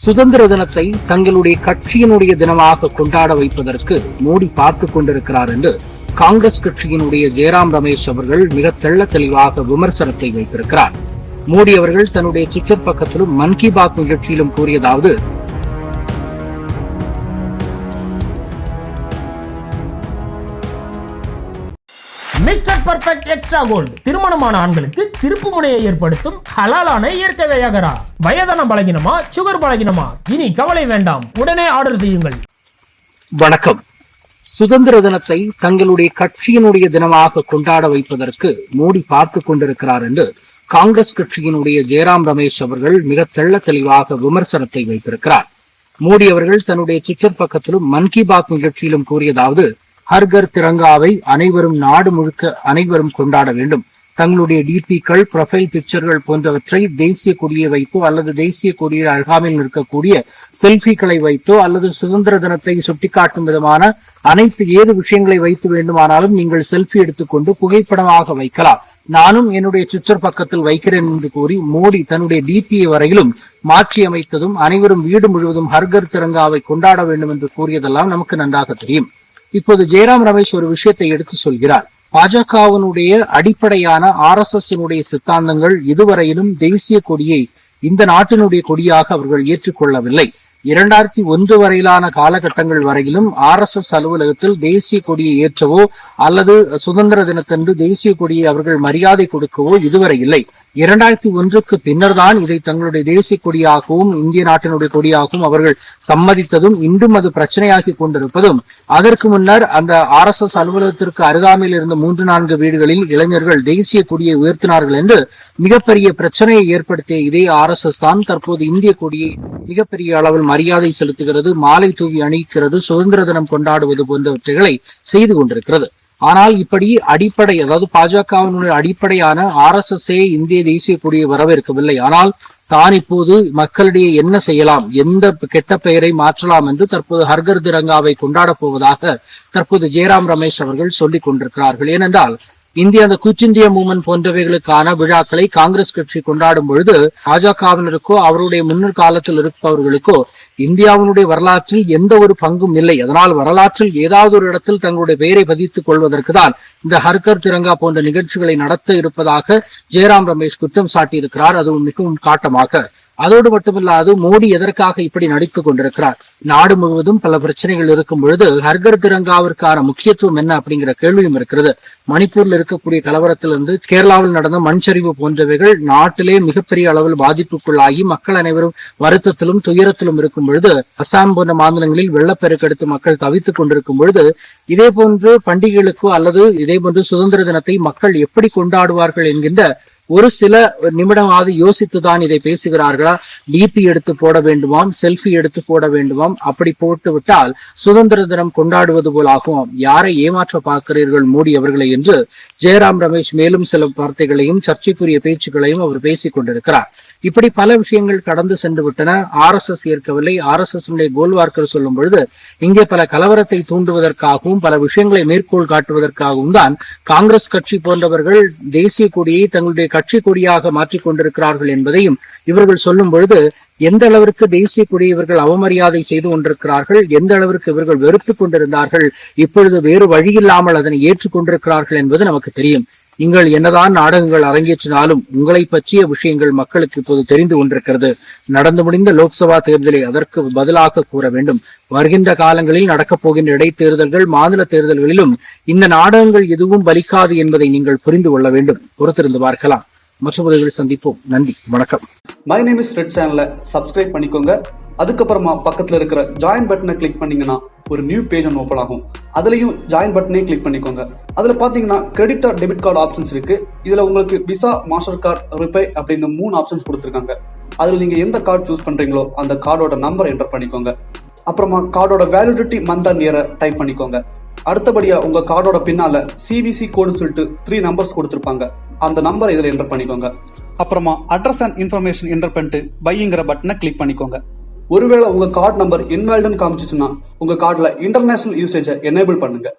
சுதந்திர தினத்தை தங்களுடைய கட்சியினுடைய தினமாக கொண்டாட வைப்பதற்கு மோடி பார்த்துக் கொண்டிருக்கிறார் என்று காங்கிரஸ் கட்சியினுடைய ஜெயராம் ரமேஷ் அவர்கள் மிக தெள்ள தெளிவாக விமர்சனத்தை வைத்திருக்கிறார். மோடி அவர்கள் தன்னுடைய ட்விட்டர் பக்கத்திலும் மன் கி பாத் நிகழ்ச்சியிலும் கூறியதாவது, மிஸ்டர் பர்ஃபெக்ட் எக்ஸ்ட்ரா கோல்டு திருமணமான ஆண்களுக்கு திருப்பு முனையை ஏற்படுத்தும் ஹலாலான இயற்கை வியாகரா. வயதான பலகினமா, சுகர் பலகினமா, இனி கவலை வேண்டாம், உடனே ஆர்டர் செய்யுங்கள். வணக்கம். சுதந்திர தினத்தை தங்களுடைய கட்சியினுடைய தினமாக கொண்டாட வைப்பதற்கு மோடி பார்த்துக் கொண்டிருக்கிறார் என்று காங்கிரஸ் கட்சியினுடைய ஜெயராம் ரமேஷ் அவர்கள் மிக தெள்ள தெளிவாக விமர்சனத்தை வைத்திருக்கிறார். மோடி அவர்கள் தன்னுடைய ட்விட்டர் பக்கத்திலும் மன் கி பாத் நிகழ்ச்சியிலும் கூறியதாவது, ஹர்கர் திரங்காவை அனைவரும் நாடு முழுக்க அனைவரும் கொண்டாட வேண்டும். தங்களுடைய டிபிக்கள், ப்ரொஃபைல் பிக்சர்கள் போன்றவற்றை தேசிய கொடியை வைத்தோ அல்லது தேசிய கொடியை அருகாமையில் இருக்கக்கூடிய செல்ஃபிகளை வைத்தோ அல்லது சுதந்திர தினத்தை சுட்டிக்காட்டும் விதமான அனைத்து ஏது விஷயங்களை வைத்து வேண்டுமானாலும் நீங்கள் செல்ஃபி எடுத்துக்கொண்டு புகைப்படமாக வைக்கலாம். நானும் என்னுடைய ட்விட்டர் பக்கத்தில் வைக்கிறேன் என்று கூறி மோடி தன்னுடைய டிபியை வரையிலும் மாற்றி அமைத்ததும் அனைவரும் வீடு முழுவதும் ஹர்கர் திரங்காவை கொண்டாட வேண்டும் என்று கூறியதெல்லாம் நமக்கு நன்றாக தெரியும். இப்போது ஜெயராம் ரமேஷ் ஒரு விஷயத்தை எடுத்து சொல்கிறார். பாஜகவினுடைய அடிப்படையான RSS சித்தாந்தங்கள் இதுவரையிலும் தேசிய கொடியை இந்த நாட்டினுடைய கொடியாக அவர்கள் ஏற்றுக்கொள்ளவில்லை. 2001 வரையிலான காலகட்டங்கள் வரையிலும் RSS அலுவலகத்தில் தேசிய கொடியை ஏற்றவோ அல்லது சுதந்திர தினத்தன்று தேசிய கொடியை அவர்கள் மரியாதை கொடுக்கவோ இதுவரை இல்லை. 2001க்கு பின்னர் தான் இதை தங்களுடைய தேசிய கொடியாகவும் இந்திய நாட்டினுடைய கொடியாகவும் அவர்கள் சம்மதித்ததும் இன்றும் அது பிரச்சனையாகி கொண்டிருப்பதும், அதற்கு முன்னர் அந்த RSS அலுவலகத்திற்கு அருகாமையில் இருந்த 3-4 வீடுகளில் இளைஞர்கள் தேசிய கொடியை உயர்த்தினார்கள் என்று மிகப்பெரிய பிரச்சனையை ஏற்படுத்திய இதே RSS தான் தற்போது இந்திய கொடியை மிகப்பெரிய அளவில் மரியாதை செலுத்துகிறது, மாலை தூவி அணிக்கிறது, சுதந்திர தினம் கொண்டாடுவது போன்றவற்றைகளை செய்து கொண்டிருக்கிறது. ஆனால் இப்படி அடிப்படை, அதாவது பாஜகவினுடைய அடிப்படையான RSSஏ இந்திய தேசிய கொடியை வரவேற்கவில்லை. ஆனால் தான் இப்போது மக்களிடையே என்ன செய்யலாம், எந்த கெட்ட பெயரை மாற்றலாம் என்று தற்போது ஹர்கர் திரங்காவை கொண்டாடப் போவதாக தற்போது ஜெயராம் ரமேஷ் அவர்கள் சொல்லிக் கொண்டிருக்கிறார்கள். ஏனென்றால் அந்த குவிட் இந்தியா மூவ்மெண்ட் போன்றவைகளுக்கான விழாக்களை காங்கிரஸ் கட்சி கொண்டாடும் பொழுது பாஜகவினருக்கோ அவருடைய முன்னர் காலத்தில் இருப்பவர்களுக்கோ இந்தியாவினுடைய வரலாற்றில் எந்த ஒரு பங்கும் இல்லை. அதனால் வரலாற்றில் ஏதாவது ஒரு இடத்தில் தங்களுடைய பெயரை பதித்துக் கொள்வதற்கு தான் இந்த ஹர்கர் திரங்கா போன்ற நிகழ்ச்சிகளை நடத்த இருப்பதாக ஜெயராம் ரமேஷ் குற்றம் சாட்டியிருக்கிறார். அது மிகவும் காட்டமாக. அதோடு மட்டுமில்லாது மோடி எதற்காக இப்படி நடித்துக் கொண்டிருக்கிறார்? நாடு முழுவதும் பல பிரச்சனைகள் இருக்கும் பொழுது ஹர்கர் திரங்காவிற்கான முக்கியத்துவம் என்ன அப்படிங்கிற கேள்வியும் இருக்கிறது. மணிப்பூர்ல இருக்கக்கூடிய கலவரத்திலிருந்து கேரளாவில் நடந்த மண்சரிவு போன்றவைகள் நாட்டிலே மிகப்பெரிய அளவில் பாதிப்புக்குள்ளாகி மக்கள் அனைவரும் வருத்தத்திலும் துயரத்திலும் இருக்கும் பொழுது, அசாம் போன்ற மாநிலங்களில் வெள்ளப்பெருக்கெடுத்து மக்கள் தவித்துக் கொண்டிருக்கும் பொழுது, இதே போன்று பண்டிகைகளுக்கோ அல்லது இதே போன்று சுதந்திர தினத்தை மக்கள் எப்படி கொண்டாடுவார்கள் என்கின்ற ஒரு சில நிமிடமாவது யோசித்துதான் இதை பேசுகிறார்களா? டிபி எடுத்து போட வேண்டுமாம், செல்ஃபி எடுத்து போட வேண்டுமாம், அப்படி போட்டு விட்டால் சுதந்திர தினம் கொண்டாடுவது போல் ஆகும். யாரை ஏமாற்ற பார்க்கிறீர்கள் மோடி அவர்களை என்று ஜெயராம் ரமேஷ் மேலும் சில வார்த்தைகளையும் சர்ச்சைக்குரிய பேச்சுக்களையும் அவர் பேசிக் கொண்டிருக்கிறார். இப்படி பல விஷயங்கள் கடந்து சென்று விட்டன. RSS ஏற்கவில்லை. RSS கோல்வார்க்கர் சொல்லும் பொழுது இங்கே பல கலவரத்தை தூண்டுவதற்காகவும் பல விஷயங்களை மேற்கோள் காட்டுவதற்காகவும் தான் காங்கிரஸ் கட்சி போன்றவர்கள் தேசிய கொடியை தங்களுடைய கட்சி கொடியாக மாற்றிக் கொண்டிருக்கிறார்கள் என்பதையும் இவர்கள் சொல்லும் பொழுது எந்த அளவிற்கு தேசிய கொடியை இவர்கள் அவமரியாதை செய்து கொண்டிருக்கிறார்கள், எந்த அளவிற்கு இவர்கள் வெறுத்துக் கொண்டிருந்தார்கள், இப்பொழுது வேறு வழியில்லாமல் அதனை ஏற்றுக்கொண்டிருக்கிறார்கள் என்பது நமக்கு தெரியும். நீங்கள் என்னதான் நாடகங்கள் அரங்கேற்றினாலும் உங்களை பற்றிய விஷயங்கள் மக்களுக்கு இப்போது தெரிந்து கொண்டிருக்கிறது. நடந்து முடிந்த லோக்சபா தேர்தலை அதற்கு பதிலாக கூற வேண்டும். வருகின்ற காலங்களில் நடக்கப் போகின்ற இடைத்தேர்தல்கள், மாநில தேர்தல்களிலும் இந்த நாடகங்கள் எதுவும் பலிக்காது என்பதை நீங்கள் புரிந்து கொள்ள வேண்டும். பொறுத்திருந்து பார்க்கலாம். மற்றவர்கள் சந்திப்போம். நன்றி, வணக்கம். மை நேம் இஸ் ரெட் சேனலை சப்ஸ்கிரைப் பண்ணிக்கோங்க. அதுக்கப்புறமா பக்கத்துல இருக்கிற ஜாயின் பட்டனை கிளிக் பண்ணீங்கன்னா ஒரு நியூ பேஜ் ஒன்று ஓப்பன் ஆகும். அதுலயும் ஜாயின் பட்டனே கிளிக் பண்ணிக்கோங்க. அதுல பாத்தீங்கன்னா credit R debit card options இருக்கு. இதுல உங்களுக்கு விசா, மாஸ்டர் கார்டு, ரிப்பே அப்படின்னு 3 ஆப்ஷன்ஸ் கொடுத்துருக்காங்க. அதுல நீங்க எந்த கார்டு சூஸ் பண்றீங்களோ அந்த கார்டோட நம்பர் என்டர் பண்ணிக்கோங்க. அப்புறமா கார்டோட வேலிடிட்டி மந்த் அண்ட் இயரை டைப் பண்ணிக்கோங்க. அடுத்தபடியா உங்க கார்டோட பின்னால CVC கோடுன்னு சொல்லிட்டு 3 நம்பர்ஸ் கொடுத்துருப்பாங்க. அந்த நம்பர் இதுல என்டர் பண்ணிக்கோங்க. அப்புறமா அட்ரஸ் அண்ட் இன்ஃபர்மேஷன் என்டர் பண்ணிட்டு பைங்கிற பட்டனை கிளிக் பண்ணிக்கோங்க. ஒருவேளை உங்க கார்டு நம்பர் இன்வாலிட்னு காமிச்சிச்சுன்னா உங்க கார்டுல இன்டர்நேஷனல் யூசேஜை எனேபிள் பண்ணுங்க.